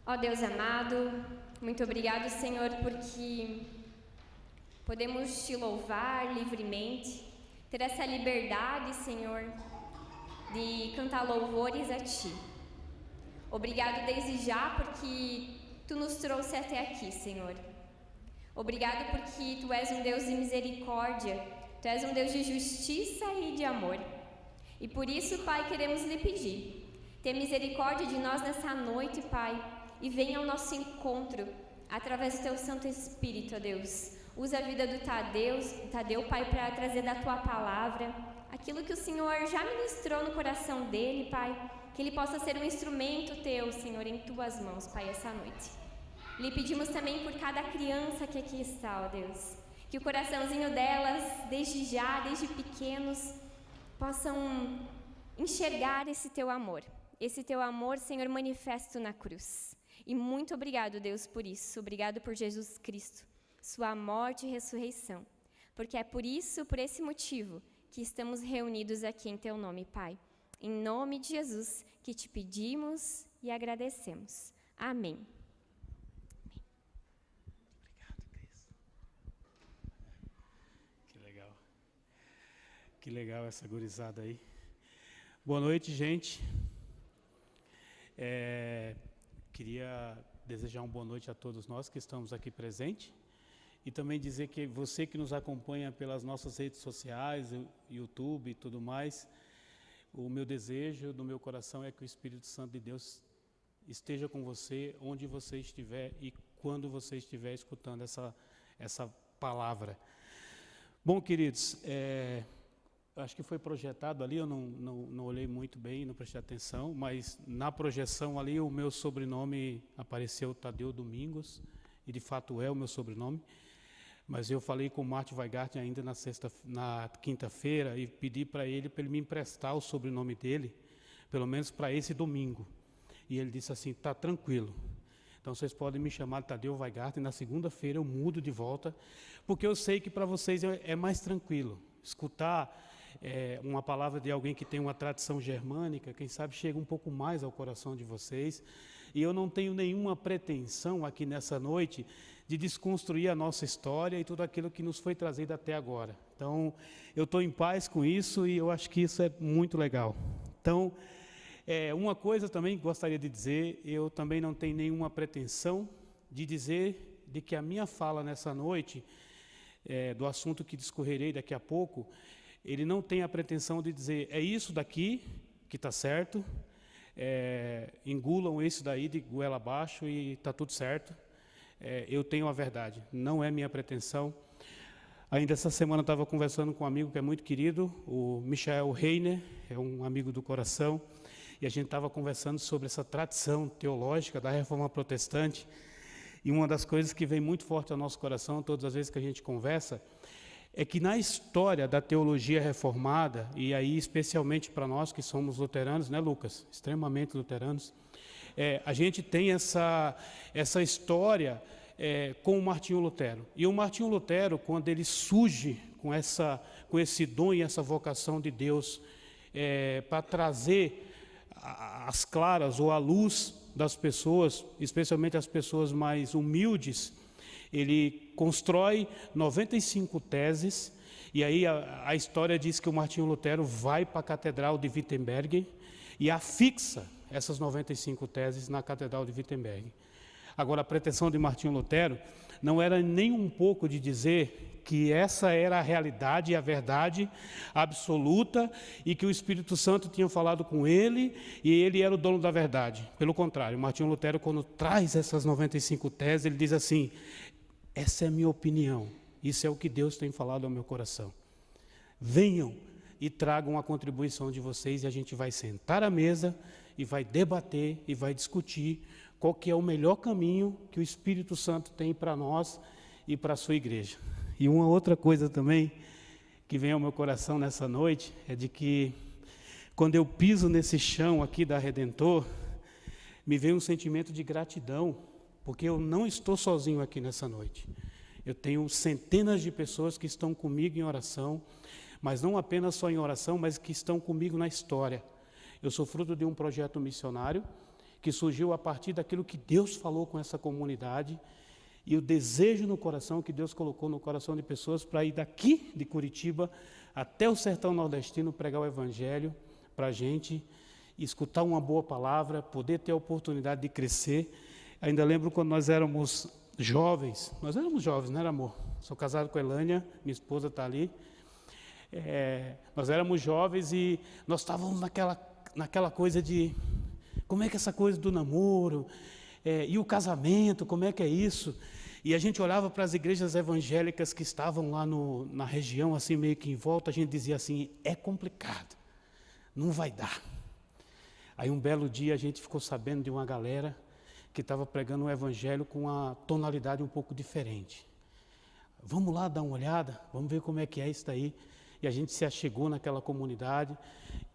Ó Deus amado, muito obrigado, Senhor, porque podemos te louvar livremente, ter essa liberdade, Senhor, de cantar louvores a Ti. Obrigado desde já porque Tu nos trouxe até aqui, Senhor. Obrigado porque Tu és um Deus de misericórdia, Tu és um Deus de justiça e de amor. E por isso, Pai, queremos lhe pedir, ter misericórdia de nós nessa noite, Pai, e venha ao nosso encontro, através do Teu Santo Espírito, ó Deus. Usa a vida do Tadeu, Pai, para trazer da Tua palavra aquilo que o Senhor já ministrou no coração dele, Pai, que ele possa ser um instrumento Teu, Senhor, em Tuas mãos, Pai, essa noite. Lhe pedimos também por cada criança que aqui está, ó Deus, que o coraçãozinho delas, desde já, desde pequenos, possam enxergar esse Teu amor, Senhor, manifesto na cruz. E muito obrigado, Deus, por isso. Obrigado por Jesus Cristo, Sua morte e ressurreição, porque é por isso, por esse motivo, que estamos reunidos aqui em Teu nome, Pai. Em nome de Jesus, que Te pedimos e agradecemos. Amém. Obrigado, Cris. Que legal essa gurizada aí. Boa noite, gente. Queria desejar uma boa noite a todos nós que estamos aqui presentes e também dizer que você que nos acompanha pelas nossas redes sociais, YouTube e tudo mais, o meu desejo do meu coração é que o Espírito Santo de Deus esteja com você onde você estiver e quando você estiver escutando essa palavra. Bom, queridos, acho que foi projetado ali, eu não olhei muito bem, não prestei atenção, mas na projeção ali o meu sobrenome apareceu Tadeu Domingos, e de fato é o meu sobrenome, mas eu falei com o Martin Weigart ainda na quinta-feira e pedi para ele me emprestar o sobrenome dele, pelo menos para esse domingo. E ele disse assim, tá tranquilo. Então vocês podem me chamar de Tadeu Weigart e na segunda-feira eu mudo de volta, porque eu sei que para vocês é mais tranquilo escutar uma palavra de alguém que tem uma tradição germânica, quem sabe chega um pouco mais ao coração de vocês. E eu não tenho nenhuma pretensão aqui nessa noite de desconstruir a nossa história e tudo aquilo que nos foi trazido até agora. Então, eu estou em paz com isso e eu acho que isso é muito legal. Então, uma coisa também que gostaria de dizer, eu também não tenho nenhuma pretensão de dizer de que a minha fala nessa noite, do assunto que discorrerei daqui a pouco, ele não tem a pretensão de dizer, é isso daqui que está certo, engulam isso daí de goela abaixo e está tudo certo. Eu tenho a verdade, não é minha pretensão. Ainda essa semana eu estava conversando com um amigo que é muito querido, o Michael Reiner, é um amigo do coração, e a gente estava conversando sobre essa tradição teológica da Reforma Protestante, e uma das coisas que vem muito forte ao nosso coração, todas as vezes que a gente conversa, é que na história da teologia reformada, e aí especialmente para nós que somos luteranos, né, Lucas? Extremamente luteranos, a gente tem essa história com o Martinho Lutero. E o Martinho Lutero, quando ele surge com esse dom e essa vocação de Deus para trazer às claras ou à luz das pessoas, especialmente as pessoas mais humildes, ele constrói 95 teses, e aí a história diz que o Martinho Lutero vai para a Catedral de Wittenberg e afixa essas 95 teses na Catedral de Wittenberg. Agora, a pretensão de Martinho Lutero não era nem um pouco de dizer que essa era a realidade e a verdade absoluta e que o Espírito Santo tinha falado com ele e ele era o dono da verdade. Pelo contrário, Martinho Lutero, quando traz essas 95 teses, ele diz assim, essa é a minha opinião, isso é o que Deus tem falado ao meu coração. Venham e tragam a contribuição de vocês e a gente vai sentar à mesa e vai debater e vai discutir qual que é o melhor caminho que o Espírito Santo tem para nós e para a sua igreja. E uma outra coisa também que vem ao meu coração nessa noite é de que quando eu piso nesse chão aqui da Redentor, me vem um sentimento de gratidão, porque eu não estou sozinho aqui nessa noite. Eu tenho centenas de pessoas que estão comigo em oração, mas não apenas só em oração, mas que estão comigo na história. Eu sou fruto de um projeto missionário que surgiu a partir daquilo que Deus falou com essa comunidade e o desejo no coração que Deus colocou no coração de pessoas para ir daqui de Curitiba até o sertão nordestino pregar o Evangelho para a gente, escutar uma boa palavra, poder ter a oportunidade de crescer. Ainda lembro quando nós éramos jovens, não era, amor? Sou casado com a Elânia, minha esposa está ali. Nós éramos jovens e nós estávamos naquela coisa de como é que é essa coisa do namoro, e o casamento, como é que é isso? E a gente olhava para as igrejas evangélicas que estavam lá na região, assim meio que em volta, a gente dizia assim, é complicado, não vai dar. Aí um belo dia a gente ficou sabendo de uma galera que estava pregando um evangelho com uma tonalidade um pouco diferente. Vamos lá dar uma olhada, vamos ver como é que é isso daí. E a gente se achegou naquela comunidade,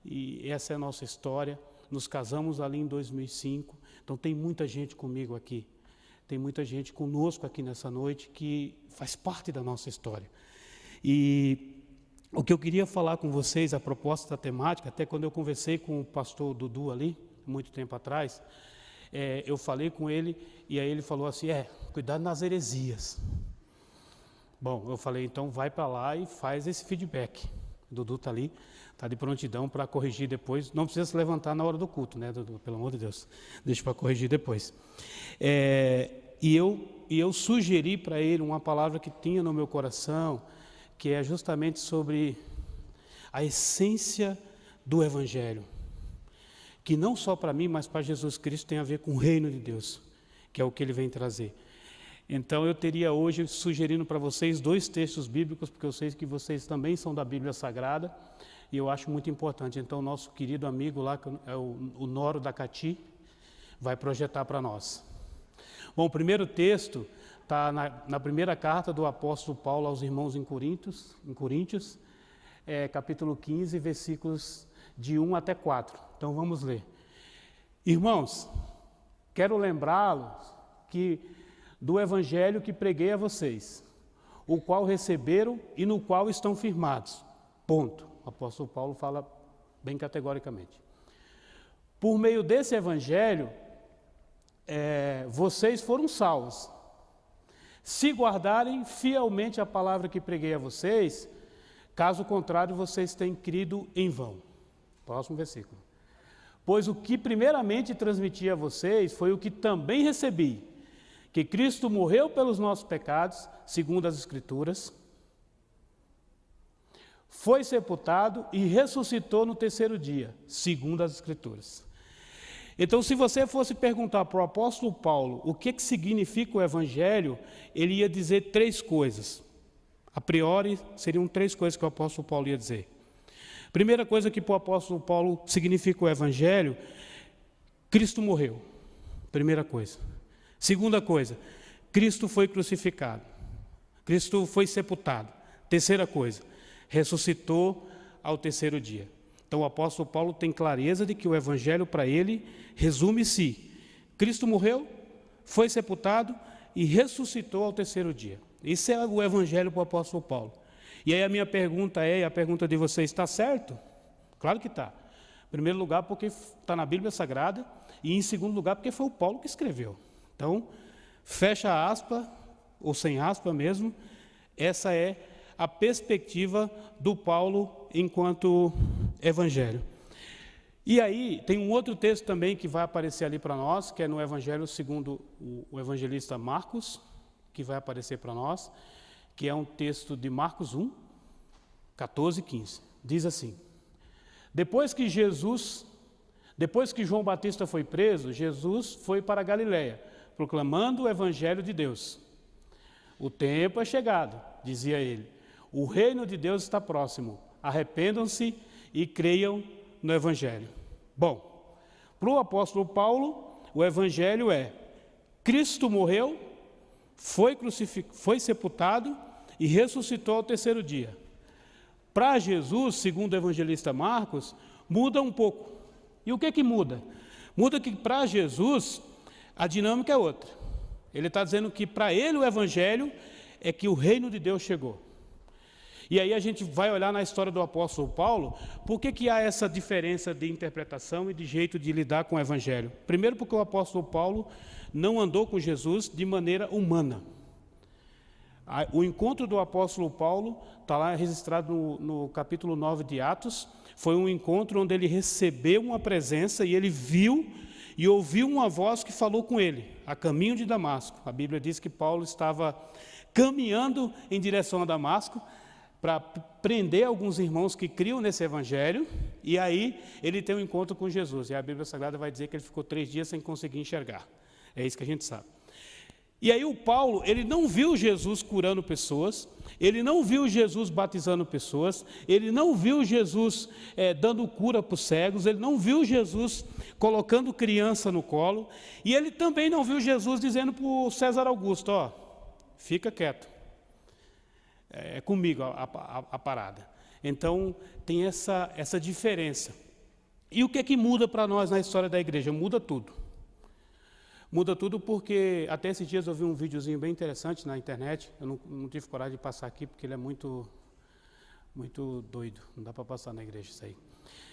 e essa é a nossa história. Nos casamos ali em 2005, então tem muita gente comigo aqui, tem muita gente conosco aqui nessa noite que faz parte da nossa história. E o que eu queria falar com vocês, a proposta da temática, até quando eu conversei com o pastor Dudu ali, muito tempo atrás, eu falei com ele, e aí ele falou assim, cuidado nas heresias. Bom, eu falei, então vai para lá e faz esse feedback. O Dudu está ali, está de prontidão para corrigir depois. Não precisa se levantar na hora do culto, né, Dudu? Pelo amor de Deus, deixa para corrigir depois. E eu sugeri para ele uma palavra que tinha no meu coração, que é justamente sobre a essência do Evangelho, que não só para mim, mas para Jesus Cristo tem a ver com o reino de Deus, que é o que ele vem trazer. Então eu teria hoje sugerindo para vocês 2 textos bíblicos, porque eu sei que vocês também são da Bíblia Sagrada, e eu acho muito importante. Então nosso querido amigo lá, que é o Noro da Cati, vai projetar para nós. Bom, o primeiro texto está na primeira carta do apóstolo Paulo aos irmãos em Coríntios, capítulo 15, versículos de 1 até 4. Então vamos ler. Irmãos, quero lembrá-los do evangelho que preguei a vocês, o qual receberam e no qual estão firmados. Ponto. O apóstolo Paulo fala bem categoricamente. Por meio desse evangelho, vocês foram salvos. Se guardarem fielmente a palavra que preguei a vocês, caso contrário, vocês têm crido em vão. Próximo versículo. Pois o que primeiramente transmiti a vocês foi o que também recebi, que Cristo morreu pelos nossos pecados, segundo as Escrituras, foi sepultado e ressuscitou no 3º dia, segundo as Escrituras. Então, se você fosse perguntar para o apóstolo Paulo o que significa o Evangelho, ele ia dizer 3 coisas. A priori, seriam 3 coisas que o apóstolo Paulo ia dizer. Primeira coisa que para o apóstolo Paulo significa o Evangelho, Cristo morreu. Primeira coisa. Segunda coisa, Cristo foi crucificado. Cristo foi sepultado. Terceira coisa, ressuscitou ao 3º dia. Então o apóstolo Paulo tem clareza de que o Evangelho para ele resume-se: Cristo morreu, foi sepultado e ressuscitou ao 3º dia. Isso é o Evangelho para o apóstolo Paulo. E aí a minha pergunta e a pergunta de vocês, está certo? Claro que está. Em primeiro lugar, porque está na Bíblia Sagrada, e em segundo lugar, porque foi o Paulo que escreveu. Então, fecha aspa, ou sem aspa mesmo, essa é a perspectiva do Paulo enquanto Evangelho. E aí, tem um outro texto também que vai aparecer ali para nós, que é no Evangelho segundo o evangelista Marcos, que vai aparecer para nós, que é um texto de Marcos 1, 14 e 15. Diz assim: Depois que João Batista foi preso, Jesus foi para Galiléia, proclamando o Evangelho de Deus. O tempo é chegado, dizia ele. O reino de Deus está próximo. Arrependam-se e creiam no Evangelho. Bom, para o apóstolo Paulo, o Evangelho é: Cristo morreu, foi sepultado e ressuscitou ao 3º dia. Para Jesus, segundo o evangelista Marcos, muda um pouco. E o que muda? Muda que para Jesus a dinâmica é outra. Ele está dizendo que para ele o Evangelho é que o reino de Deus chegou. E aí a gente vai olhar na história do apóstolo Paulo, por que há essa diferença de interpretação e de jeito de lidar com o evangelho? Primeiro porque o apóstolo Paulo não andou com Jesus de maneira humana. O encontro do apóstolo Paulo está lá registrado no capítulo 9 de Atos. Foi um encontro onde ele recebeu uma presença e ele viu e ouviu uma voz que falou com ele, a caminho de Damasco. A Bíblia diz que Paulo estava caminhando em direção a Damasco para prender alguns irmãos que criam nesse evangelho, e aí ele tem um encontro com Jesus. E a Bíblia Sagrada vai dizer que ele ficou 3 dias sem conseguir enxergar. É isso que a gente sabe. E aí o Paulo, ele não viu Jesus curando pessoas, ele não viu Jesus batizando pessoas, ele não viu Jesus dando cura para os cegos, ele não viu Jesus colocando criança no colo, e ele também não viu Jesus dizendo para o César Augusto, ó, fica quieto, é comigo a parada. Então tem essa diferença. E o que é que muda para nós na história da igreja? Muda tudo. Muda tudo porque, até esses dias eu vi um videozinho bem interessante na internet, eu não tive coragem de passar aqui porque ele é muito doido, não dá para passar na igreja isso aí.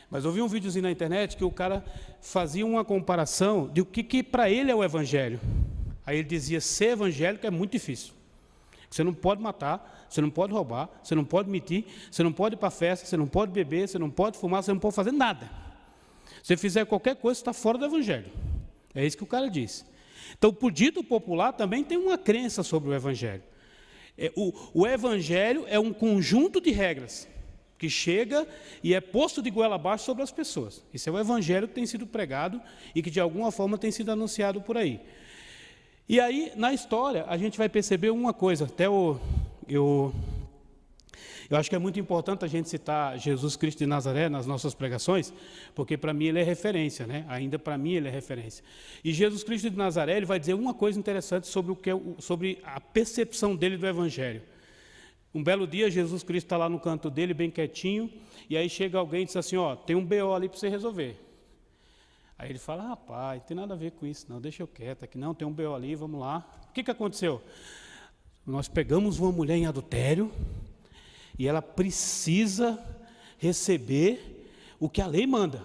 Mas eu vi um videozinho na internet que o cara fazia uma comparação de o que para ele é o evangelho. Aí ele dizia, ser evangélico é muito difícil. Você não pode matar, você não pode roubar, você não pode mentir, você não pode ir para festa, você não pode beber, você não pode fumar, você não pode fazer nada. Se você fizer qualquer coisa, você está fora do evangelho. É isso que o cara disse. Então, por dito popular, também tem uma crença sobre o evangelho. O evangelho é um conjunto de regras que chega e é posto de goela abaixo sobre as pessoas. Isso é o evangelho que tem sido pregado e que de alguma forma tem sido anunciado por aí. E aí, na história, a gente vai perceber uma coisa, até eu acho que é muito importante a gente citar Jesus Cristo de Nazaré nas nossas pregações, porque para mim ele é referência, né? Ainda para mim ele é referência. E Jesus Cristo de Nazaré, ele vai dizer uma coisa interessante sobre a percepção dele do Evangelho. Um belo dia, Jesus Cristo está lá no canto dele, bem quietinho, e aí chega alguém e diz assim, ó, tem um BO ali para você resolver. Aí ele fala, rapaz, não tem nada a ver com isso, não, deixa eu quieto aqui, não, tem um BO ali, vamos lá. O que aconteceu? Nós pegamos uma mulher em adultério, e ela precisa receber o que a lei manda.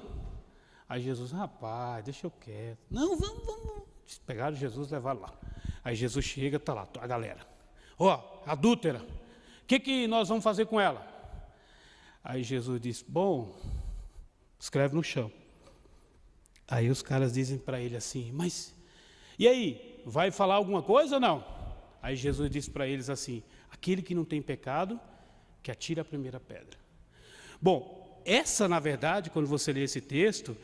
Aí Jesus, rapaz, deixa eu quieto. Não, vamos. Pegaram Jesus e levaram lá. Aí Jesus chega, está lá, a galera. Ó, adúltera, o que nós vamos fazer com ela? Aí Jesus diz, bom, escreve no chão. Aí os caras dizem para ele assim, mas, e aí, vai falar alguma coisa ou não? Aí Jesus diz para eles assim, aquele que não tem pecado, que atira a primeira pedra. Bom, essa, na verdade, quando você lê esse texto,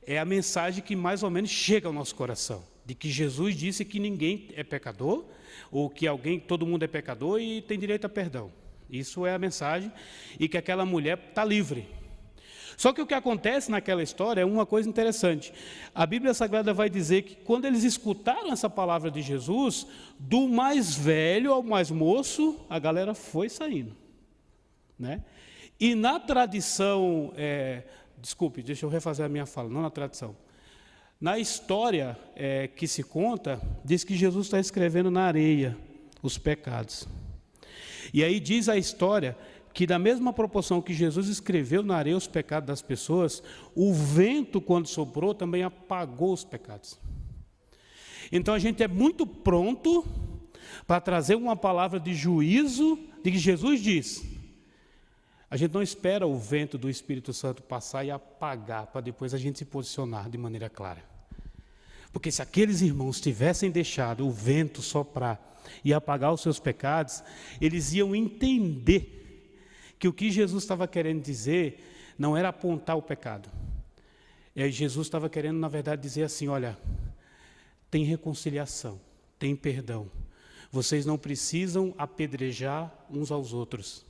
é a mensagem que mais ou menos chega ao nosso coração, de que Jesus disse que ninguém é pecador, ou que todo mundo é pecador e tem direito a perdão. Isso é a mensagem, e que aquela mulher está livre. Só que o que acontece naquela história é uma coisa interessante. A Bíblia Sagrada vai dizer que quando eles escutaram essa palavra de Jesus, do mais velho ao mais moço, a galera foi saindo. Né? E na tradição, desculpe, deixa eu refazer a minha fala, não na tradição. Na história que se conta, diz que Jesus está escrevendo na areia os pecados. E aí diz a história que da mesma proporção que Jesus escreveu na areia os pecados das pessoas, o vento, quando soprou, também apagou os pecados. Então a gente é muito pronto para trazer uma palavra de juízo, de que Jesus diz. A gente não espera o vento do Espírito Santo passar e apagar, para depois a gente se posicionar de maneira clara. Porque se aqueles irmãos tivessem deixado o vento soprar e apagar os seus pecados, eles iam entender que o que Jesus estava querendo dizer não era apontar o pecado. Jesus estava querendo, na verdade, dizer assim, olha, tem reconciliação, tem perdão. Vocês não precisam apedrejar uns aos outros.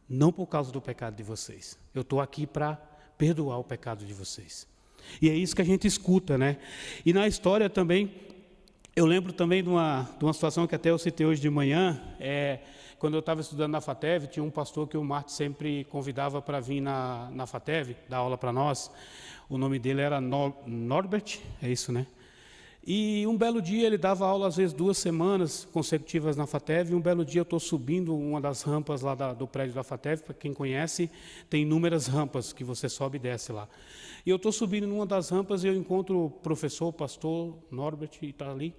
Não por causa do pecado de vocês. Eu estou aqui para perdoar o pecado de vocês. E é isso que a gente escuta, né? E na história também, eu lembro também de uma situação que até eu citei hoje de manhã, quando eu estava estudando na FATEV, tinha um pastor que o Marte sempre convidava para vir na FATEV, dar aula para nós. O nome dele era Norbert, é isso, né? E um belo dia, ele dava aula, às vezes, 2 semanas consecutivas na FATEV, e um belo dia eu estou subindo uma das rampas lá do prédio da FATEV, para quem conhece, tem inúmeras rampas que você sobe e desce lá. E eu estou subindo numa das rampas e eu encontro o professor, o pastor Norbert, e está ali.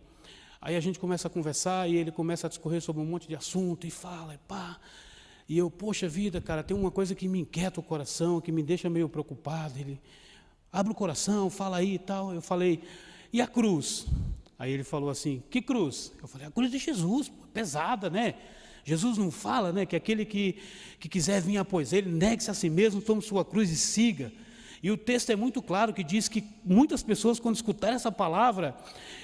Aí a gente começa a conversar e ele começa a discorrer sobre um monte de assunto, e fala, e pá. E eu, poxa vida, cara, tem uma coisa que me inquieta o coração, que me deixa meio preocupado. Ele, abre o coração, fala aí e tal. Eu falei, e a cruz? Aí ele falou assim, que cruz? Eu falei, a cruz de Jesus, pesada, né? Jesus não fala, né, que aquele que quiser vir após ele, negue-se a si mesmo, tome sua cruz e siga. E o texto é muito claro, que diz que muitas pessoas, quando escutaram essa palavra,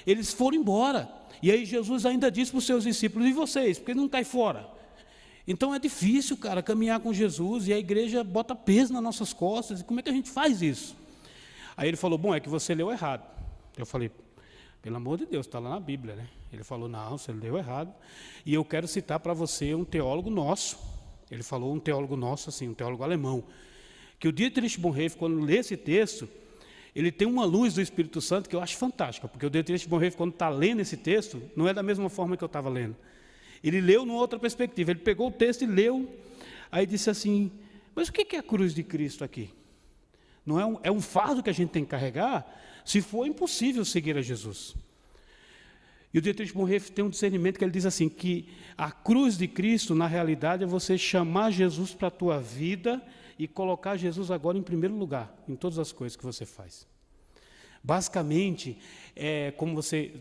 eles foram embora. E aí Jesus ainda disse para os seus discípulos, e vocês, por que não caem fora? Então é difícil, cara, caminhar com Jesus, e a igreja bota peso nas nossas costas, e como é que a gente faz isso? Aí ele falou, bom, é que você leu errado. Eu falei, pelo amor de Deus, está lá na Bíblia, né? Ele falou, não, você leu errado, e eu quero citar para você um teólogo nosso. Ele falou um teólogo nosso, assim, um teólogo alemão, que o Dietrich Bonhoeffer, quando lê esse texto, ele tem uma luz do Espírito Santo que eu acho fantástica, porque o Dietrich Bonhoeffer, quando está lendo esse texto, não é da mesma forma que eu estava lendo. Ele leu numa outra perspectiva, ele pegou o texto e leu, aí disse assim, mas o que é a cruz de Cristo aqui? Não é um fardo que a gente tem que carregar? Se for impossível seguir a Jesus. E o Dietrich Bonhoeffer tem um discernimento que ele diz assim, que a cruz de Cristo, na realidade, é você chamar Jesus para a tua vida e colocar Jesus agora em primeiro lugar, em todas as coisas que você faz. Basicamente, como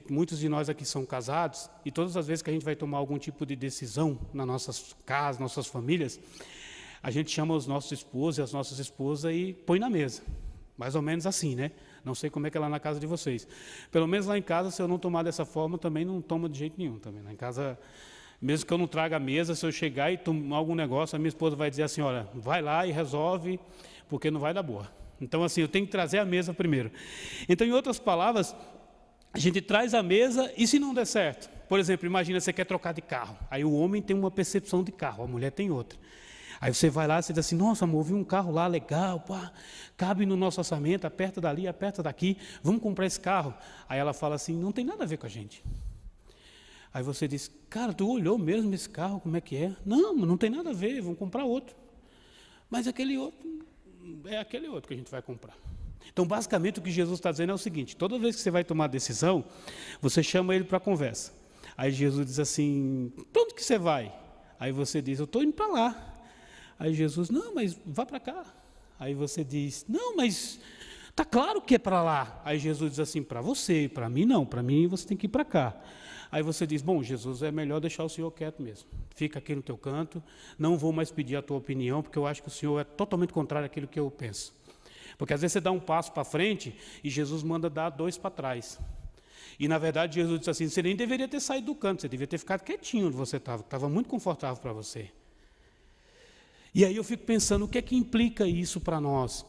muitos de nós aqui são casados, e todas as vezes que a gente vai tomar algum tipo de decisão nas nossas casas, nossas famílias, a gente chama os nossos esposos e as nossas esposas e põe na mesa. Mais ou menos assim, né? Não sei como é que é lá na casa de vocês. Pelo menos lá em casa, se eu não tomar dessa forma, também não tomo de jeito nenhum. Também. Lá em casa, mesmo que eu não traga a mesa, se eu chegar e tomar algum negócio, a minha esposa vai dizer assim, olha, vai lá e resolve, porque não vai dar boa. Então, assim, eu tenho que trazer a mesa primeiro. Então, em outras palavras, a gente traz a mesa e se não der certo? Por exemplo, imagina, você quer trocar de carro. Aí o homem tem uma percepção de carro, a mulher tem outra. Aí você vai lá e diz assim, nossa, amor, vi um carro lá legal, pá, cabe no nosso orçamento, aperta dali, aperta daqui, vamos comprar esse carro. Aí ela fala assim, não tem nada a ver com a gente. Aí você diz, cara, tu olhou mesmo esse carro, como é que é? Não tem nada a ver, vamos comprar outro. Mas aquele outro, é aquele outro que a gente vai comprar. Então, basicamente, o que Jesus está dizendo é o seguinte, toda vez que você vai tomar decisão, você chama ele para a conversa. Aí Jesus diz assim, para onde que você vai? Aí você diz, eu estou indo para lá. Aí Jesus, não, mas vá para cá. Aí você diz, não, mas está claro que é para lá. Aí Jesus diz assim, para você, para mim não, para mim você tem que ir para cá. Aí você diz, bom, Jesus, é melhor deixar o Senhor quieto mesmo. Fica aqui no teu canto, não vou mais pedir a tua opinião, porque eu acho que o Senhor é totalmente contrário àquilo que eu penso. Porque às vezes você dá um passo para frente e Jesus manda dar 2 para trás. E na verdade Jesus diz assim, você nem deveria ter saído do canto, você deveria ter ficado quietinho onde você estava muito confortável para você. E aí eu fico pensando, o que é que implica isso para nós?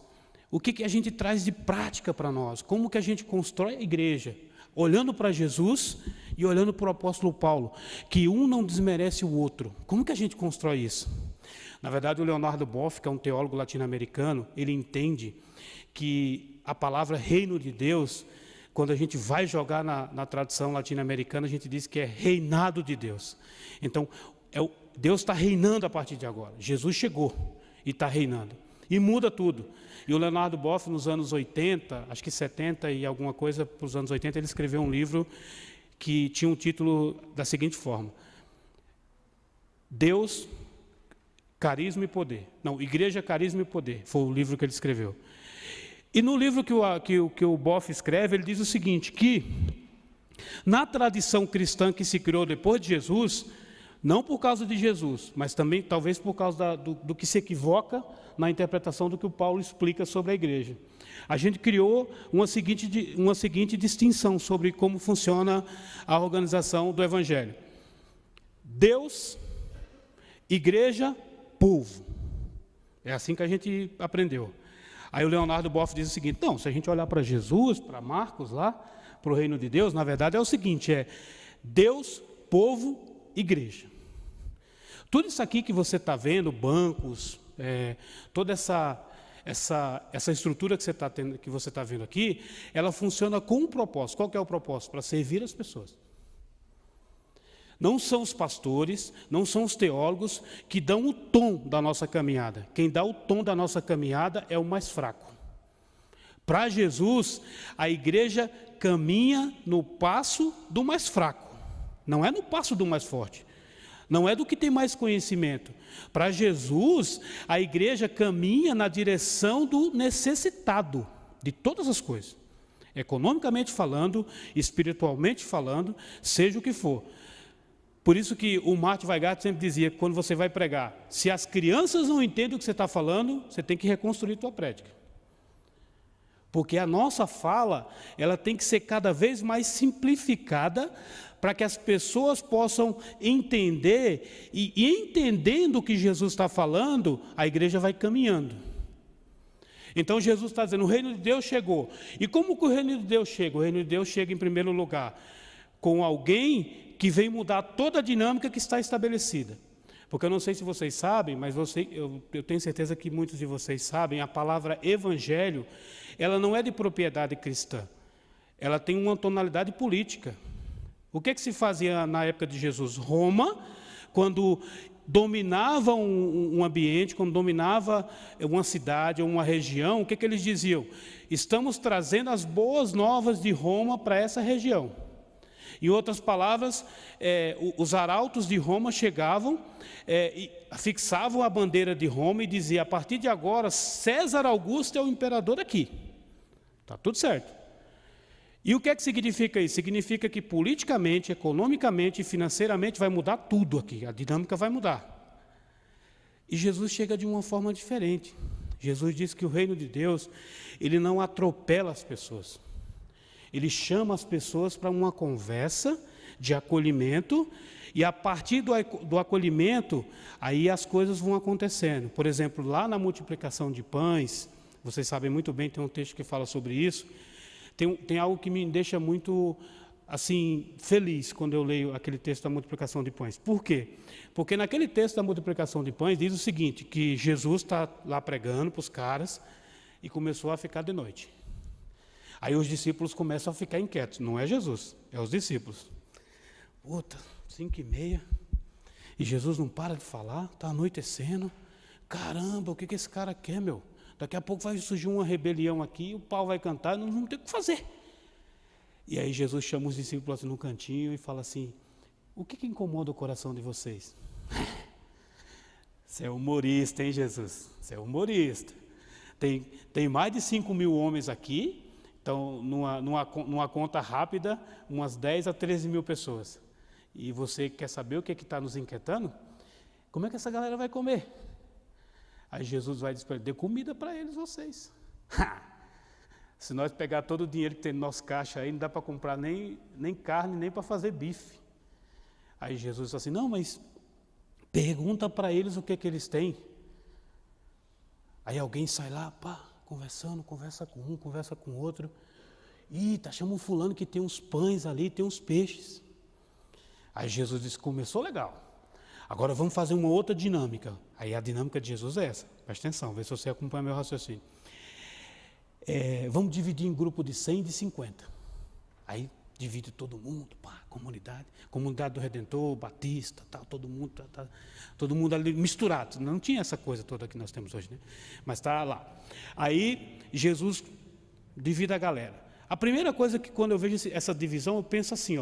O que que a gente traz de prática para nós? Como que a gente constrói a igreja? Olhando para Jesus e olhando para o apóstolo Paulo, que um não desmerece o outro. Como que a gente constrói isso? Na verdade, o Leonardo Boff, que é um teólogo latino-americano, ele entende que a palavra reino de Deus, quando a gente vai jogar na tradução latino-americana, a gente diz que é reinado de Deus. Então, Deus está reinando a partir de agora. Jesus chegou e está reinando. E muda tudo. E o Leonardo Boff, nos anos 80, acho que 70 e alguma coisa, para os anos 80, ele escreveu um livro que tinha um título da seguinte forma. Deus, carisma e poder. Não, Igreja, carisma e poder. Foi o livro que ele escreveu. E no livro que o Boff escreve, ele diz o seguinte, que na tradição cristã que se criou depois de Jesus, não por causa de Jesus, mas também talvez por causa do que se equivoca na interpretação do que o Paulo explica sobre a igreja. A gente criou uma seguinte distinção sobre como funciona a organização do Evangelho. Deus, igreja, povo. É assim que a gente aprendeu. Aí o Leonardo Boff diz o seguinte, não, se a gente olhar para Jesus, para Marcos lá, para o reino de Deus, na verdade é o seguinte, é Deus, povo, igreja. Tudo isso aqui que você está vendo, bancos, toda essa essa estrutura que você está vendo aqui, ela funciona com um propósito. Qual que é o propósito? Para servir as pessoas. Não são os pastores, não são os teólogos que dão o tom da nossa caminhada. Quem dá o tom da nossa caminhada é o mais fraco. Para Jesus, a igreja caminha no passo do mais fraco. Não é no passo do mais forte. Não é do que tem mais conhecimento. Para Jesus, a igreja caminha na direção do necessitado de todas as coisas. Economicamente falando, espiritualmente falando, seja o que for. Por isso que o Martin Weingart sempre dizia que quando você vai pregar, se as crianças não entendem o que você está falando, você tem que reconstruir a tua prédica. Porque a nossa fala, ela tem que ser cada vez mais simplificada para que as pessoas possam entender, e entendendo o que Jesus está falando, a igreja vai caminhando. Então Jesus está dizendo, o reino de Deus chegou. E como que o reino de Deus chega? O reino de Deus chega em primeiro lugar com alguém que vem mudar toda a dinâmica que está estabelecida. Porque eu não sei se vocês sabem, mas eu tenho certeza que muitos de vocês sabem, a palavra evangelho, ela não é de propriedade cristã. Ela tem uma tonalidade política. O que se fazia na época de Jesus? Roma, quando dominava um ambiente, quando dominava uma cidade ou uma região, o que eles diziam? Estamos trazendo as boas novas de Roma para essa região. Em outras palavras, os arautos de Roma chegavam, e fixavam a bandeira de Roma e diziam, a partir de agora, César Augusto é o imperador aqui. Está tudo certo. E o que significa isso? Significa que politicamente, economicamente e financeiramente vai mudar tudo aqui, a dinâmica vai mudar. E Jesus chega de uma forma diferente. Jesus diz que o reino de Deus, ele não atropela as pessoas. Ele chama as pessoas para uma conversa de acolhimento, e a partir do acolhimento, aí as coisas vão acontecendo. Por exemplo, lá na multiplicação de pães, vocês sabem muito bem, tem um texto que fala sobre isso, tem algo que me deixa muito assim, feliz quando eu leio aquele texto da multiplicação de pães. Por quê? Porque naquele texto da multiplicação de pães diz o seguinte, que Jesus está lá pregando para os caras e começou a ficar de noite. Aí os discípulos começam a ficar inquietos. Não é Jesus, é os discípulos. Puta, 5h30. E Jesus não para de falar, está anoitecendo. Caramba, o que esse cara quer, meu? Daqui a pouco vai surgir uma rebelião aqui, o pau vai cantar, nós não vamos ter o que fazer. E aí Jesus chama os discípulos assim no cantinho e fala assim, o que incomoda o coração de vocês? Você é humorista, hein, Jesus? Você é humorista. Tem mais de 5.000 homens aqui. Então, numa conta rápida, umas 10 a 13 mil pessoas. E você quer saber o que está nos inquietando? Como é que essa galera vai comer? Aí Jesus vai dizer, dê comida para eles, vocês. Se nós pegar todo o dinheiro que tem no nosso caixa aí, não dá para comprar nem carne, nem para fazer bife. Aí Jesus diz assim, não, mas pergunta para eles o que eles têm. Aí alguém sai lá, pá, conversando, conversa com um, conversa com outro. Chama um fulano que tem uns pães ali, tem uns peixes. Aí Jesus disse, começou legal. Agora vamos fazer uma outra dinâmica. Aí a dinâmica de Jesus é essa. Presta atenção, vê se você acompanha meu raciocínio. Vamos dividir em grupo de 100 e de 50. Aí divide todo mundo, comunidade do Redentor, Batista, tal, todo mundo ali misturado. Não tinha essa coisa toda que nós temos hoje, né? Mas está lá. Aí Jesus divide a galera. A primeira coisa que quando eu vejo essa divisão, eu penso assim,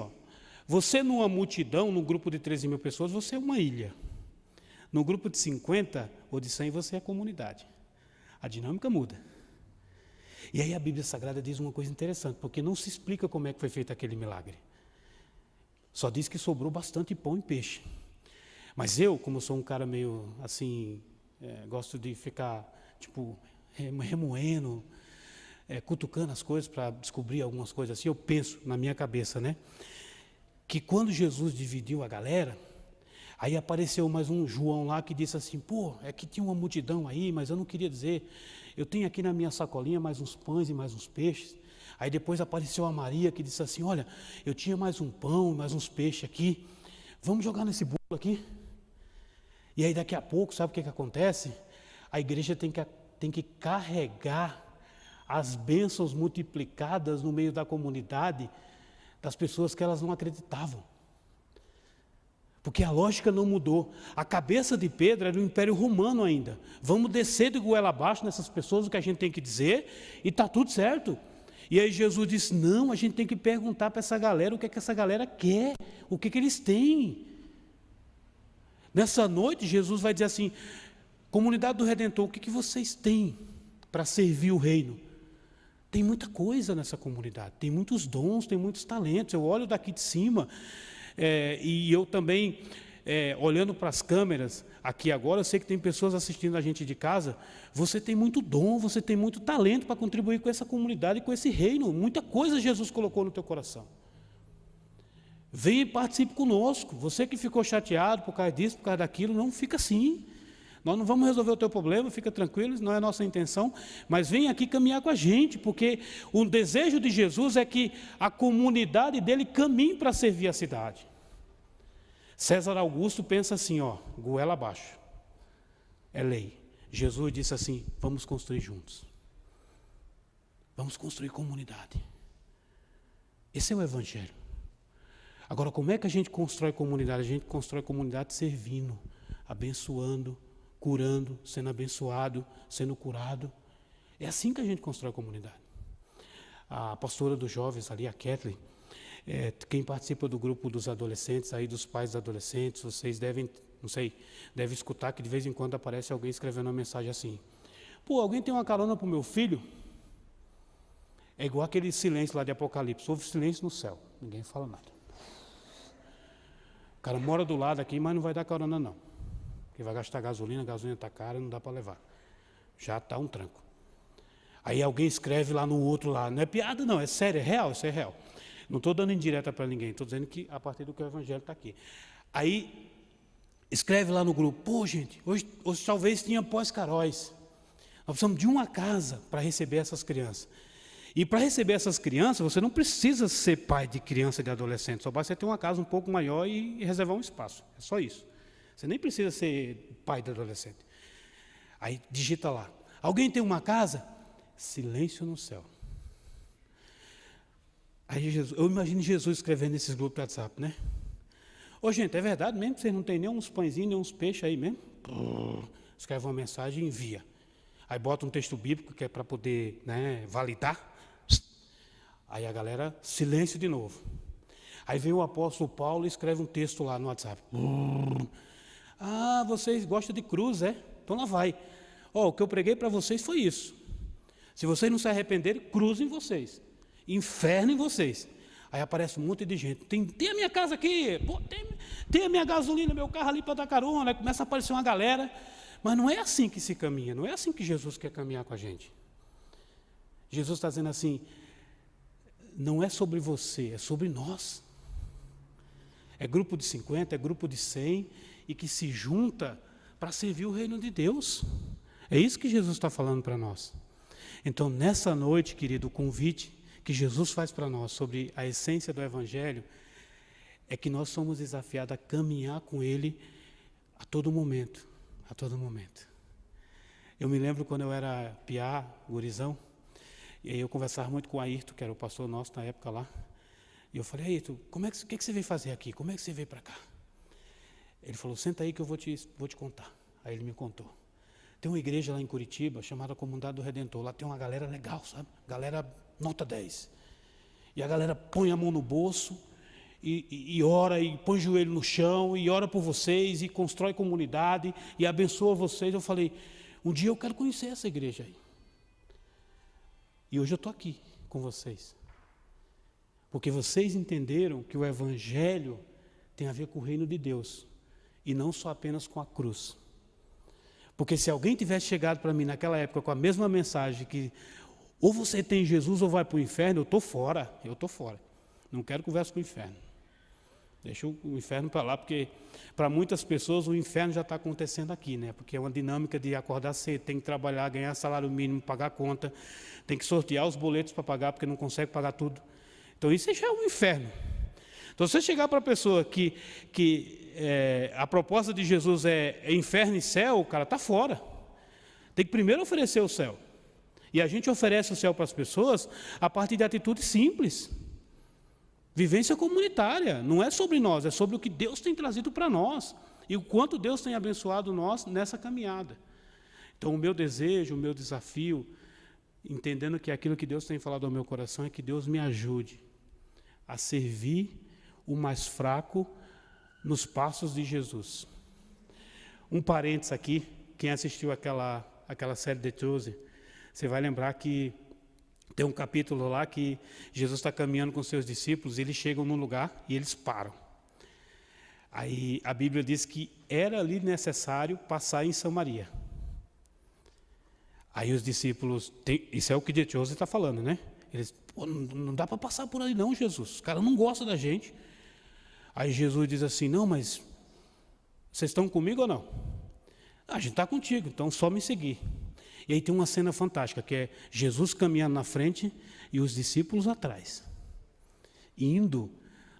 você numa multidão, num grupo de 13 mil pessoas, você é uma ilha. No grupo de 50 ou de 100, você é comunidade. A dinâmica muda. E aí a Bíblia Sagrada diz uma coisa interessante, porque não se explica como é que foi feito aquele milagre. Só diz que sobrou bastante pão e peixe. Mas eu, como sou um cara meio assim, gosto de ficar, remoendo, cutucando as coisas para descobrir algumas coisas assim, eu penso na minha cabeça, né? Que quando Jesus dividiu a galera, aí apareceu mais um João lá que disse assim, é que tinha uma multidão aí, mas eu não queria dizer, eu tenho aqui na minha sacolinha mais uns pães e mais uns peixes. Aí depois apareceu a Maria que disse assim, olha, eu tinha mais um pão, mais uns peixes aqui, vamos jogar nesse bolo aqui? E aí daqui a pouco, sabe o que acontece? A igreja tem que tem que carregar as bênçãos multiplicadas no meio da comunidade das pessoas que elas não acreditavam. Porque a lógica não mudou. A cabeça de Pedro era o Império Romano ainda. Vamos descer de goela abaixo nessas pessoas, o que a gente tem que dizer, e está tudo certo. E aí Jesus disse, não, a gente tem que perguntar para essa galera o que é que essa galera quer, o que é que eles têm. Nessa noite, Jesus vai dizer assim, comunidade do Redentor, o que é que vocês têm para servir o reino? Tem muita coisa nessa comunidade, tem muitos dons, tem muitos talentos. Eu olho daqui de cima, e eu também, olhando para as câmeras aqui agora, eu sei que tem pessoas assistindo a gente de casa. Você tem muito dom, você tem muito talento para contribuir com essa comunidade, com esse reino. Muita coisa Jesus colocou no teu coração. Venha e participe conosco. Você que ficou chateado por causa disso, por causa daquilo, não fica assim. Nós não vamos resolver o teu problema, fica tranquilo, não é a nossa intenção, mas vem aqui caminhar com a gente, porque o desejo de Jesus é que a comunidade dele caminhe para servir a cidade. César Augusto pensa assim, goela abaixo, é lei. Jesus disse assim, vamos construir juntos, vamos construir comunidade. Esse é o Evangelho. Agora, como é que a gente constrói comunidade? A gente constrói comunidade servindo, abençoando, curando, sendo abençoado, sendo curado. É assim que a gente constrói a comunidade. A pastora dos jovens ali, a Kathleen, quem participa do grupo dos adolescentes, aí dos pais dos adolescentes, vocês devem, não sei, devem escutar que de vez em quando aparece alguém escrevendo uma mensagem assim, alguém tem uma carona para o meu filho? É igual aquele silêncio lá de Apocalipse, houve silêncio no céu, ninguém fala nada. O cara mora do lado aqui, mas não vai dar carona não. Porque vai gastar gasolina, a gasolina está cara, não dá para levar. Já está um tranco. Aí alguém escreve lá no outro lado, não é piada não, é sério, é real, isso é real. Não estou dando indireta para ninguém, estou dizendo que a partir do que o Evangelho está aqui. Aí escreve lá no grupo, gente, hoje talvez tinha pós-caróis. Nós precisamos de uma casa para receber essas crianças. E para receber essas crianças, você não precisa ser pai de criança e de adolescente, só basta ter uma casa um pouco maior e reservar um espaço, é só isso. Você nem precisa ser pai de adolescente. Aí digita lá, alguém tem uma casa? Silêncio no céu. Aí eu imagino Jesus escrevendo nesses grupos do WhatsApp, né? Gente, é verdade mesmo que vocês não têm nem uns pãezinhos, nem uns peixes aí mesmo? Escreve uma mensagem e envia. Aí bota um texto bíblico que é para poder, validar. Aí a galera, silêncio de novo. Aí vem o apóstolo Paulo e escreve um texto lá no WhatsApp. Vocês gostam de cruz, é? Então lá vai. O que eu preguei para vocês foi isso. Se vocês não se arrependerem, cruzem vocês. Inferno em vocês. Aí aparece um monte de gente. Tem a minha casa aqui, tem a minha gasolina, meu carro ali para dar carona. Aí começa a aparecer uma galera. Mas não é assim que se caminha, não é assim que Jesus quer caminhar com a gente. Jesus está dizendo assim, não é sobre você, é sobre nós. É grupo de 50, é grupo de 100, e que se junta para servir o reino de Deus. É isso que Jesus está falando para nós. Então, nessa noite, querido, o convite que Jesus faz para nós sobre a essência do Evangelho é que nós somos desafiados a caminhar com Ele a todo momento. A todo momento. Eu me lembro quando eu era piá, gurizão, e aí eu conversava muito com o Ayrton, que era o pastor nosso na época lá, e eu falei, Ayrton, o que você veio fazer aqui? Como é que você veio para cá? Ele falou, senta aí que eu vou te contar. Aí ele me contou. Tem uma igreja lá em Curitiba, chamada Comunidade do Redentor, lá tem uma galera legal, sabe? Galera nota 10. E a galera põe a mão no bolso, e ora, e põe o joelho no chão, e ora por vocês, e constrói comunidade, e abençoa vocês. Eu falei, um dia eu quero conhecer essa igreja aí. E hoje eu estou aqui com vocês. Porque vocês entenderam que o Evangelho tem a ver com o reino de Deus, e não só apenas com a cruz. Porque se alguém tivesse chegado para mim naquela época com a mesma mensagem, que ou você tem Jesus ou vai para o inferno, eu estou fora. Não quero conversa com o inferno. Deixa o inferno para lá, porque para muitas pessoas o inferno já está acontecendo aqui, né? Porque é uma dinâmica de acordar cedo, tem que trabalhar, ganhar salário mínimo, pagar conta, tem que sortear os boletos para pagar, porque não consegue pagar tudo. Então isso já é um inferno. Então se você chegar para a pessoa que a proposta de Jesus é inferno e céu, o cara está fora. Tem que primeiro oferecer o céu. E a gente oferece o céu para as pessoas a partir de atitudes simples. Vivência comunitária, não é sobre nós, é sobre o que Deus tem trazido para nós e o quanto Deus tem abençoado nós nessa caminhada. Então, o meu desejo, o meu desafio, entendendo que aquilo que Deus tem falado ao meu coração é que Deus me ajude a servir o mais fraco nos passos de Jesus. Um parênteses aqui, quem assistiu aquela série The Chosen, você vai lembrar que tem um capítulo lá que Jesus está caminhando com seus discípulos, e eles chegam num lugar e eles param. Aí a Bíblia diz que era ali necessário passar em Samaria. Aí os discípulos, isso é o que The Chosen está falando, né? Eles, não dá para passar por aí não, Jesus, os caras não gostam da gente. Aí Jesus diz assim, não, mas vocês estão comigo ou não? A gente está contigo, então só me seguir. E aí tem uma cena fantástica, que é Jesus caminhando na frente e os discípulos atrás, indo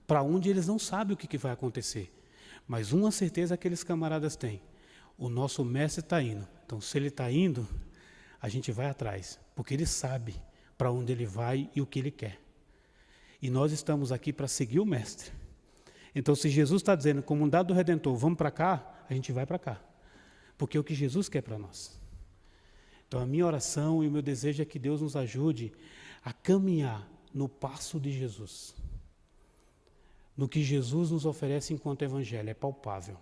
para onde eles não sabem o que vai acontecer. Mas uma certeza aqueles camaradas têm, o nosso mestre está indo. Então, se ele está indo, a gente vai atrás, porque ele sabe para onde ele vai e o que ele quer. E nós estamos aqui para seguir o mestre. Então, se Jesus está dizendo, como um dado redentor, vamos para cá, a gente vai para cá. Porque é o que Jesus quer para nós. Então, a minha oração e o meu desejo é que Deus nos ajude a caminhar no passo de Jesus. No que Jesus nos oferece enquanto evangelho, é palpável.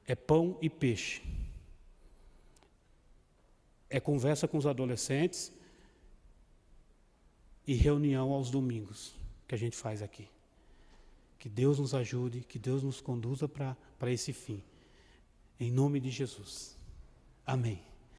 É pão e peixe. É conversa com os adolescentes e reunião aos domingos, que a gente faz aqui. Que Deus nos ajude, que Deus nos conduza para esse fim. Em nome de Jesus. Amém.